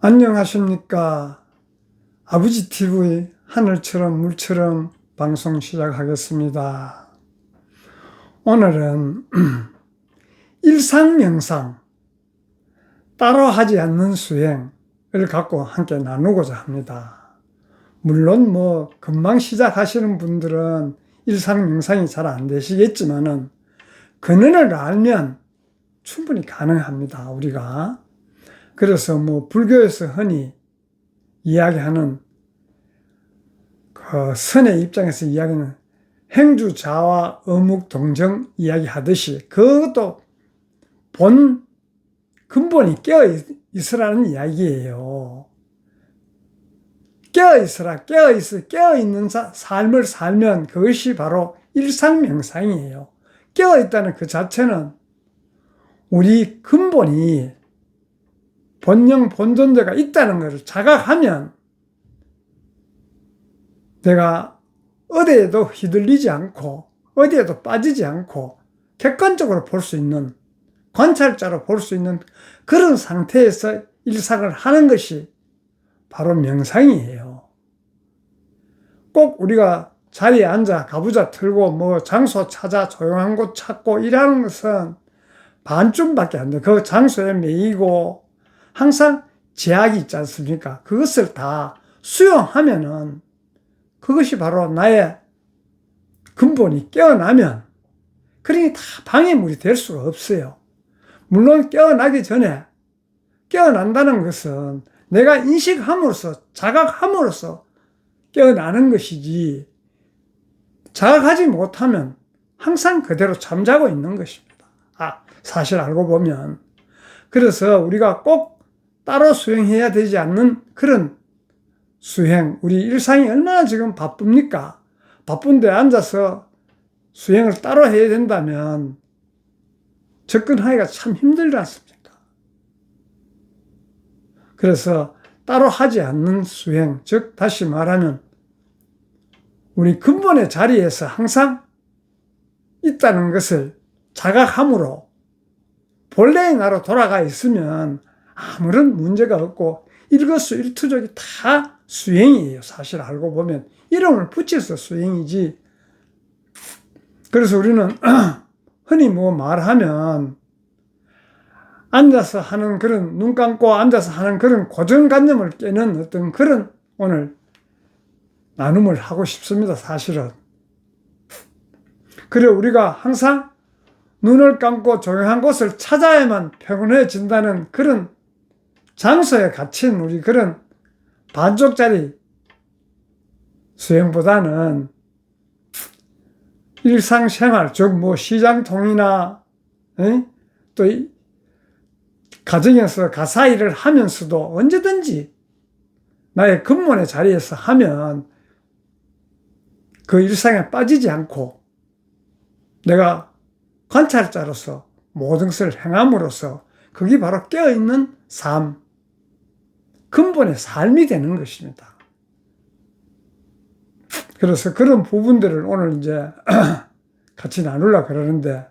안녕하십니까. 아버지 TV 하늘처럼 물처럼 방송 시작하겠습니다. 오늘은 일상명상, 따로 하지 않는 수행을 갖고 함께 나누고자 합니다. 물론 금방 시작하시는 분들은 일상명상이 잘 안 되시겠지만은 근원을 알면 충분히 가능합니다. 우리가. 그래서 불교에서 흔히 이야기하는 그 선의 입장에서 이야기하는 행주자와 어묵동정 이야기하듯이 그것도 근본이 깨어있으라는 이야기예요. 깨어있으라, 깨어있는 삶을 살면 그것이 바로 일상명상이에요. 깨어있다는 그 자체는 우리 근본이 본영, 본존재가 있다는 것을 자각하면 내가 어디에도 휘둘리지 않고 어디에도 빠지지 않고 객관적으로 볼 수 있는, 관찰자로 볼 수 있는 그런 상태에서 일상을 하는 것이 바로 명상이에요. 꼭 우리가 자리에 앉아 가부좌 틀고 장소 찾아 조용한 곳 찾고 이러는 것은 반쯤밖에 안 돼. 그 장소에 매이고 항상 제약이 있지 않습니까? 그것을 다 수용하면은 그것이 바로 나의 근본이 깨어나면 그러니 다 방해물이 될 수가 없어요. 물론 깨어나기 전에 깨어난다는 것은 내가 인식함으로써 자각함으로써 깨어나는 것이지 자각하지 못하면 항상 그대로 잠자고 있는 것입니다. 사실 알고 보면. 그래서 우리가 꼭 따로 수행해야 되지 않는 그런 수행, 우리 일상이 얼마나 지금 바쁩니까? 바쁜데 앉아서 수행을 따로 해야 된다면 접근하기가 참 힘들지 않습니까? 그래서 따로 하지 않는 수행, 즉 다시 말하면 우리 근본의 자리에서 항상 있다는 것을 자각함으로 본래의 나로 돌아가 있으면 아무런 문제가 없고 일거수일투족이 다 수행이에요. 사실 알고 보면 이름을 붙여서 수행이지. 그래서 우리는 흔히 말하면 앉아서 하는 그런 눈 감고 앉아서 하는 그런 고정관념을 깨는 어떤 그런 오늘 나눔을 하고 싶습니다. 사실은. 그래 우리가 항상 눈을 감고 조용한 곳을 찾아야만 평온해진다는 그런 장소에 갇힌 우리 그런 반쪽짜리 수행보다는 일상생활, 즉 시장통이나 또 가정에서 가사일을 하면서도 언제든지 나의 근본의 자리에서 하면 그 일상에 빠지지 않고 내가 관찰자로서 모든 것을 행함으로써 그게 바로 깨어있는 삶, 근본의 삶이 되는 것입니다. 그래서 그런 부분들을 오늘 이제 같이 나누려고 그러는데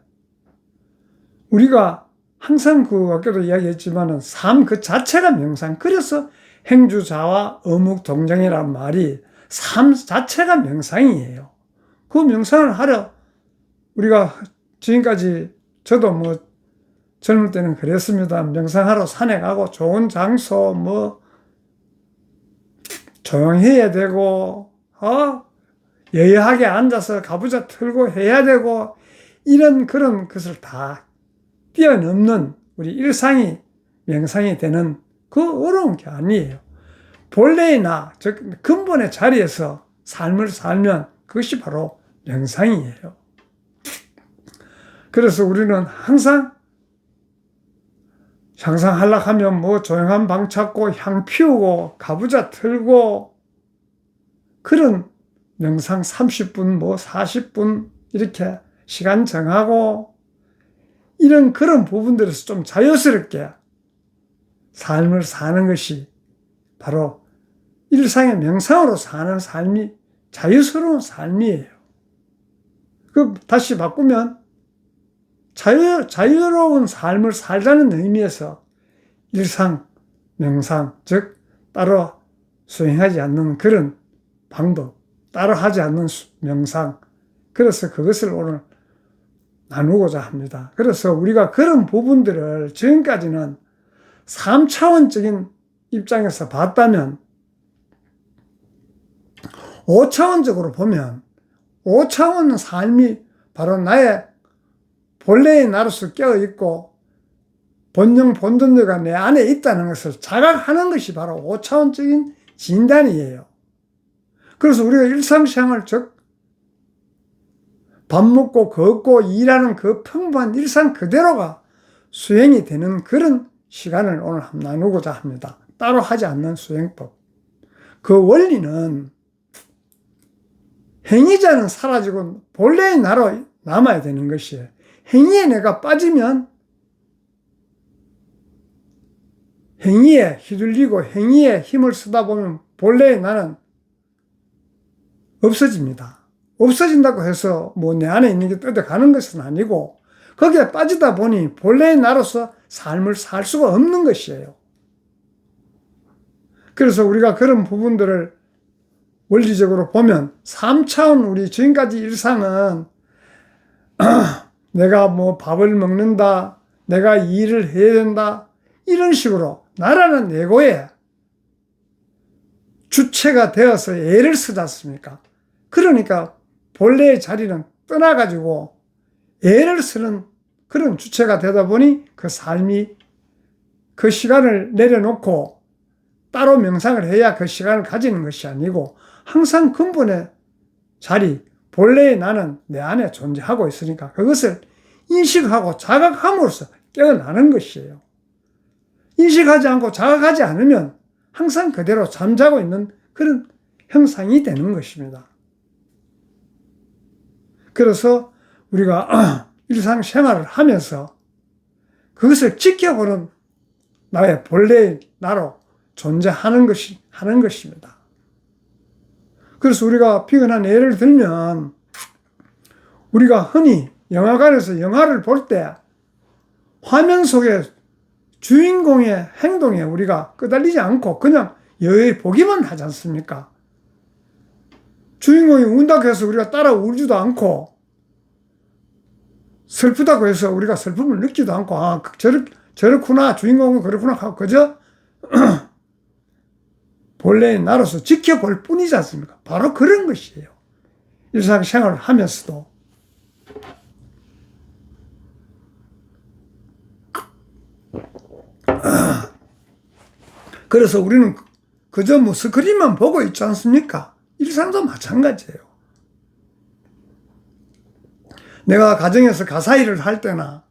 우리가 항상 아까도 이야기했지만은 삶 그 자체가 명상. 그래서 행주자와 어묵동정이라는 말이 삶 자체가 명상이에요. 그 명상을 하려 우리가 지금까지 저도 젊을 때는 그랬습니다. 명상하러 산에 가고 좋은 장소 조용해야 되고 여유하게 앉아서 가부좌 틀고 해야 되고 이런 그런 것을 다 뛰어넘는 우리 일상이 명상이 되는 그 어려운 게 아니에요. 본래의 나, 즉 근본의 자리에서 삶을 살면 그것이 바로 명상이에요. 그래서 우리는 항상 상상하려고 하면 조용한 방 찾고 향 피우고 가부좌 틀고 그런 명상 30분 40분 이렇게 시간 정하고 이런 그런 부분들에서 좀 자유스럽게 삶을 사는 것이 바로 일상의 명상으로 사는 삶이 자유스러운 삶이에요. 다시 바꾸면 자유로운 삶을 살자는 의미에서 일상 명상, 즉 따로 수행하지 않는 그런 방법, 따로 하지 않는 명상, 그래서 그것을 오늘 나누고자 합니다. 그래서 우리가 그런 부분들을 지금까지는 3차원적인 입장에서 봤다면 5차원적으로 보면 5차원 삶이 바로 나의 본래의 나로서 깨어있고 본능, 본尊대가 내 안에 있다는 것을 자각하는 것이 바로 5차원적인 진단이에요. 그래서 우리가 일상생활, 즉 밥 먹고 걷고 일하는 그 평범한 일상 그대로가 수행이 되는 그런 시간을 오늘 한번 나누고자 합니다. 따로 하지 않는 수행법. 그 원리는 행위자는 사라지고 본래의 나로 남아야 되는 것이에요. 행위에 내가 빠지면 행위에 휘둘리고 행위에 힘을 쓰다 보면 본래의 나는 없어집니다. 없어진다고 해서 뭐 내 안에 있는 게 뜯어가는 것은 아니고 거기에 빠지다 보니 본래의 나로서 삶을 살 수가 없는 것이에요. 그래서 우리가 그런 부분들을 원리적으로 보면 3차원 우리 지금까지 일상은 내가 뭐 밥을 먹는다, 내가 일을 해야 된다, 이런 식으로 나라는 에고에 주체가 되어서 애를 쓰지 않습니까? 그러니까 본래의 자리는 떠나가지고 애를 쓰는 그런 주체가 되다 보니 그 삶이 그 시간을 내려놓고 따로 명상을 해야 그 시간을 가지는 것이 아니고 항상 근본의 자리, 본래의 나는 내 안에 존재하고 있으니까 그것을 인식하고 자각함으로써 깨어나는 것이에요. 인식하지 않고 자각하지 않으면 항상 그대로 잠자고 있는 그런 형상이 되는 것입니다. 그래서 우리가 일상생활을 하면서 그것을 지켜보는 나의 본래의 나로 존재하는 하는 것입니다. 그래서 우리가 비근한 예를 들면 우리가 흔히 영화관에서 영화를 볼 때 화면 속에 주인공의 행동에 우리가 끄달리지 않고 그냥 여의 보기만 하지 않습니까? 주인공이 운다고 해서 우리가 따라 울지도 않고 슬프다고 해서 우리가 슬픔을 느끼지도 않고 아 저렇구나 주인공은 그렇구나 하고 그저 본래의 나로서 지켜볼 뿐이지 않습니까? 바로 그런 것이에요. 일상생활을 하면서도 그래서 우리는 그저 뭐 스크린만 보고 있지 않습니까? 일상도 마찬가지예요. 내가 가정에서 가사 일을 할 때나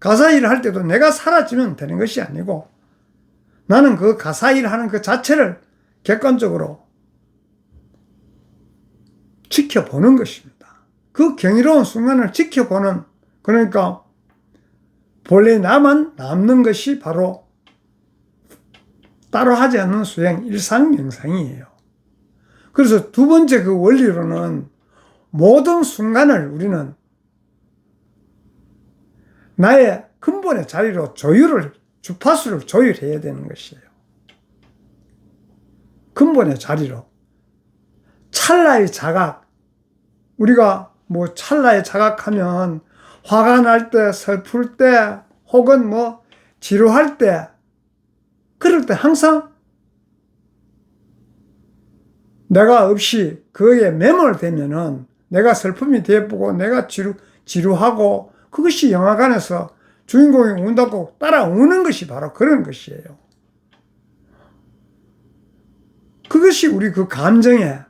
가사 일을 할 때도 내가 사라지면 되는 것이 아니고 나는 그 가사 일을 하는 그 자체를 객관적으로 지켜보는 것입니다. 그 경이로운 순간을 지켜보는, 그러니까 본래 나만 남는 것이 바로 따로 하지 않는 수행, 일상명상이에요. 그래서 두 번째 그 원리로는 모든 순간을 우리는 나의 근본의 자리로 주파수를 조율해야 되는 것이에요. 근본의 자리로. 찰나의 자각. 우리가 뭐 찰나의 자각하면 화가 날 때, 슬플 때, 혹은 뭐 지루할 때, 그럴 때 항상 내가 없이 그에 매몰되면은 내가 슬픔이 되어보고 내가 지루하고 그것이 영화관에서 주인공이 운다고 따라 우는 것이 바로 그런 것이에요. 그것이 우리 그 감정에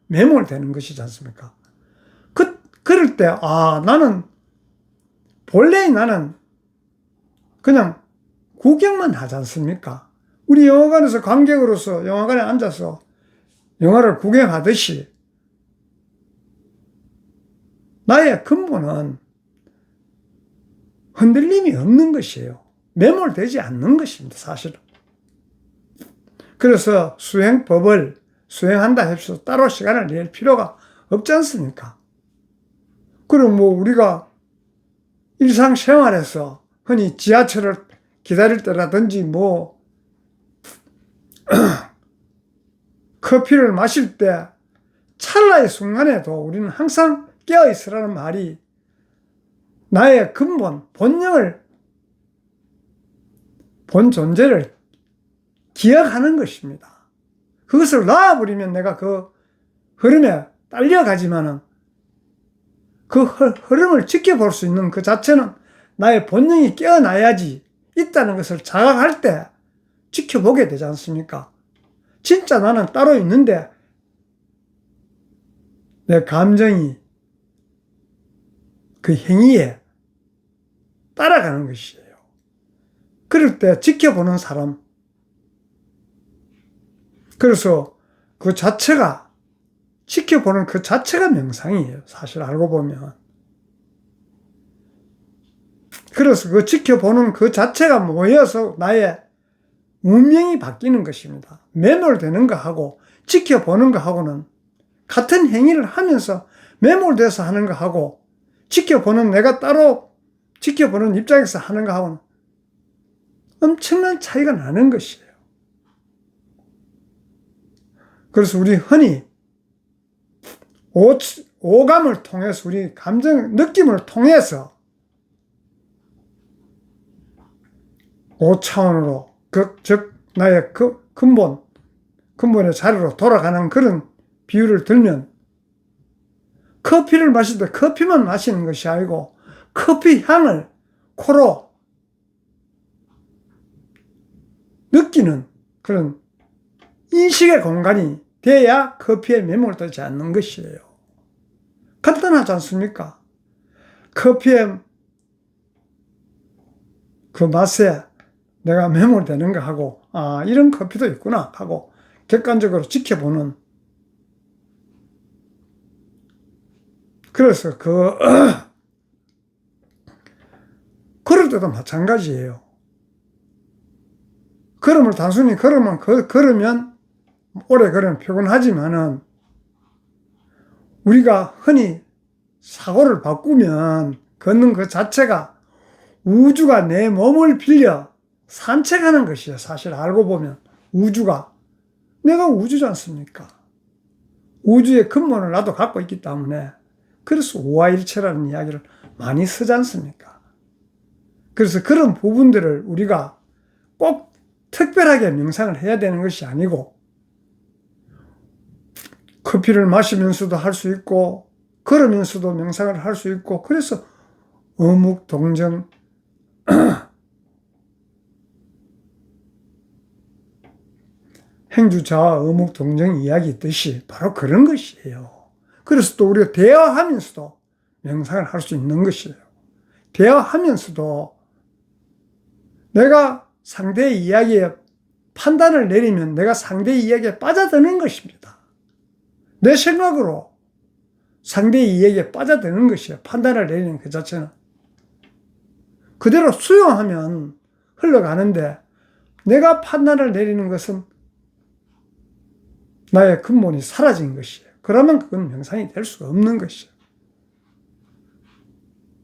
매몰되는 것이지 않습니까? 그럴 때, 나는, 본래의 나는 그냥 구경만 하지 않습니까? 우리 영화관에서 관객으로서 영화관에 앉아서 영화를 구경하듯이 나의 근본은 흔들림이 없는 것이에요. 매몰되지 않는 것입니다, 사실은. 그래서 수행법을 수행한다 해서 따로 시간을 낼 필요가 없지 않습니까? 그럼 뭐 우리가 일상생활에서 흔히 지하철을 기다릴 때라든지 뭐 커피를 마실 때 찰나의 순간에도 우리는 항상 깨어있으라는 말이 나의 근본, 본영을, 본 존재를 기억하는 것입니다. 그것을 놔버리면 내가 그 흐름에 딸려가지만은 그 흐름을 지켜볼 수 있는 그 자체는 나의 본능이 깨어나야지 있다는 것을 자각할 때 지켜보게 되지 않습니까? 진짜 나는 따로 있는데 내 감정이 그 행위에 따라가는 것이에요. 그럴 때 지켜보는 사람. 그래서 그 자체가 지켜보는 그 자체가 명상이에요. 사실 알고 보면. 그래서 그 지켜보는 그 자체가 모여서 나의 운명이 바뀌는 것입니다. 매몰되는 거하고 지켜보는 거하고는 같은 행위를 하면서 매몰돼서 하는 거하고 지켜보는 내가 따로 지켜보는 입장에서 하는 거하고는 엄청난 차이가 나는 것이에요. 그래서 우리 흔히 오감을 통해서 우리 감정, 느낌을 통해서 5차원으로 즉 나의 그 근본의 자리로 돌아가는 그런 비유를 들면 커피를 마실 때 커피만 마시는 것이 아니고 커피 향을 코로 느끼는 그런 인식의 공간이 돼야 커피에 매몰되지 않는 것이에요. 간단하지 않습니까? 커피의 그 맛에 내가 매몰되는 거 하고 아 이런 커피도 있구나 하고 객관적으로 지켜보는 그래서 걸을 때도 마찬가지예요. 걸음을 단순히 걸으면 오래 걸으면 피곤하지만은 우리가 흔히 사고를 바꾸면 걷는 그 자체가 우주가 내 몸을 빌려 산책하는 것이에요. 사실 알고 보면 우주가 내가 우주지 않습니까? 우주의 근본을 나도 갖고 있기 때문에 그래서 오화일체라는 이야기를 많이 쓰지 않습니까? 그래서 그런 부분들을 우리가 꼭 특별하게 명상을 해야 되는 것이 아니고 커피를 마시면서도 할 수 있고 걸으면서도 명상을 할 수 있고 그래서 어묵동정 행주자와 어묵동정 이야기 있듯이 바로 그런 것이에요. 그래서 또 우리가 대화하면서도 명상을 할 수 있는 것이에요. 대화하면서도 내가 상대의 이야기에 판단을 내리면 내가 상대의 이야기에 빠져드는 것입니다. 내 생각으로 상대의 이야기에 빠져드는 것이에요. 판단을 내리는 그 자체는. 그대로 수용하면 흘러가는데 내가 판단을 내리는 것은 나의 근본이 사라진 것이에요. 그러면 그건 명상이 될 수가 없는 것이에요.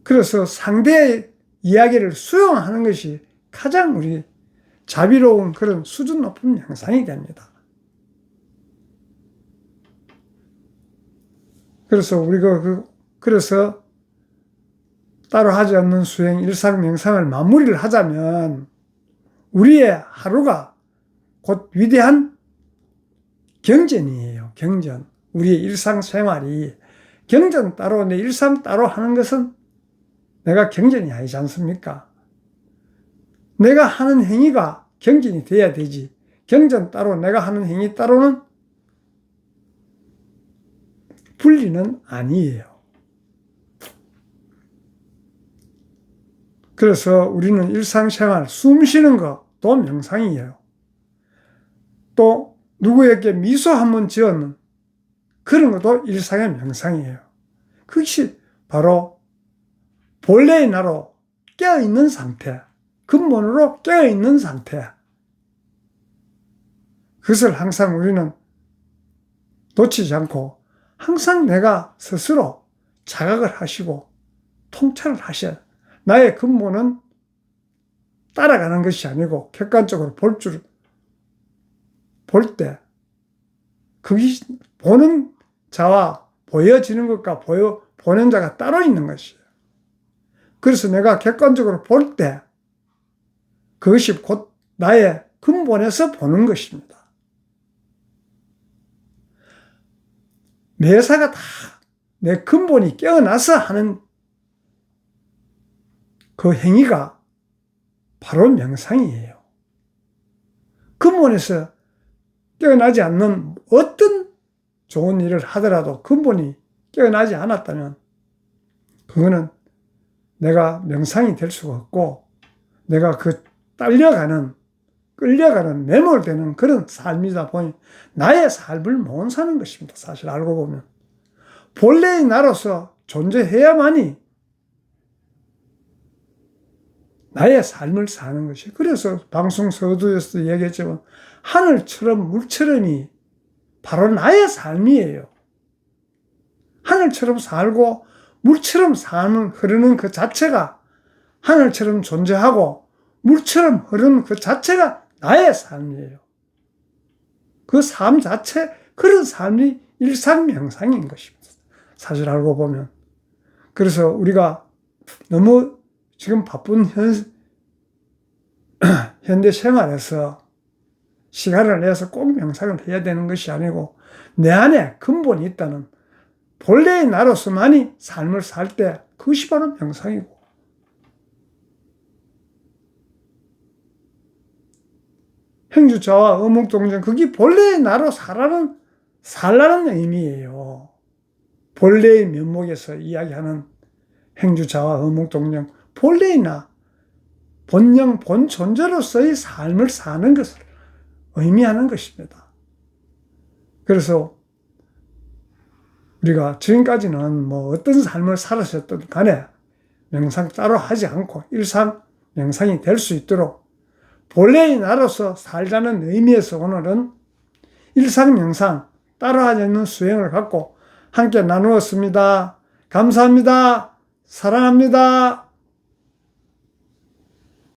그래서 상대의 이야기를 수용하는 것이 가장 우리 자비로운 그런 수준 높은 명상이 됩니다. 그래서 우리가 그래서 따로 하지 않는 수행 일상 명상을 마무리를 하자면 우리의 하루가 곧 위대한 경전이에요. 경전. 우리의 일상생활이 경전 따로 내 일상 따로 하는 것은 내가 경전이 아니지 않습니까? 내가 하는 행위가 경전이 돼야 되지. 경전 따로 내가 하는 행위 따로는 분리는 아니에요. 그래서 우리는 일상생활 숨 쉬는 것도 명상이에요. 또 누구에게 미소 한번 지어는 그런 것도 일상의 명상이에요. 그것이 바로 본래의 나로 깨어있는 상태, 근본으로 깨어있는 상태. 그것을 항상 우리는 놓치지 않고 항상 내가 스스로 자각을 하시고 통찰을 하셔야 나의 근본은 따라가는 것이 아니고 객관적으로 볼 줄 볼 때, 그게 보는 자와 보여지는 것과 보는 자가 따로 있는 것이에요. 그래서 내가 객관적으로 볼 때, 그것이 곧 나의 근본에서 보는 것입니다. 매사가 다 내 근본이 깨어나서 하는 그 행위가 바로 명상이에요. 근본에서 깨어나지 않는 어떤 좋은 일을 하더라도 근본이 깨어나지 않았다면 그거는 내가 명상이 될 수가 없고 내가 그 끌려가는 매몰되는 그런 삶이다 보니 나의 삶을 못 사는 것입니다. 사실 알고 보면 본래의 나로서 존재해야만이 나의 삶을 사는 것이. 그래서 방송 서두에서도 얘기했지만 하늘처럼 물처럼이 바로 나의 삶이에요. 하늘처럼 살고 물처럼 삶을 흐르는 그 자체가 하늘처럼 존재하고 물처럼 흐르는 그 자체가 나의 삶이에요. 그 삶 자체, 그런 삶이 일상명상인 것입니다. 사실 알고 보면. 그래서 우리가 너무 지금 바쁜 현대 생활에서 시간을 내서 꼭 명상을 해야 되는 것이 아니고 내 안에 근본이 있다는 본래의 나로서만이 삶을 살 때 그것이 바로 명상이고 행주자와 어묵동정 그게 본래의 나로 살라는 의미예요. 본래의 면목에서 이야기하는 행주자와 어묵동정 본래의 나 본영 본존재로서의 삶을 사는 것을 의미하는 것입니다. 그래서 우리가 지금까지는 뭐 어떤 삶을 살았었든 간에 명상 따로 하지 않고 일상 명상이 될 수 있도록 본래의 나로서 살자는 의미에서 오늘은 일상 명상 따로 하지 않는 수행을 갖고 함께 나누었습니다. 감사합니다. 사랑합니다.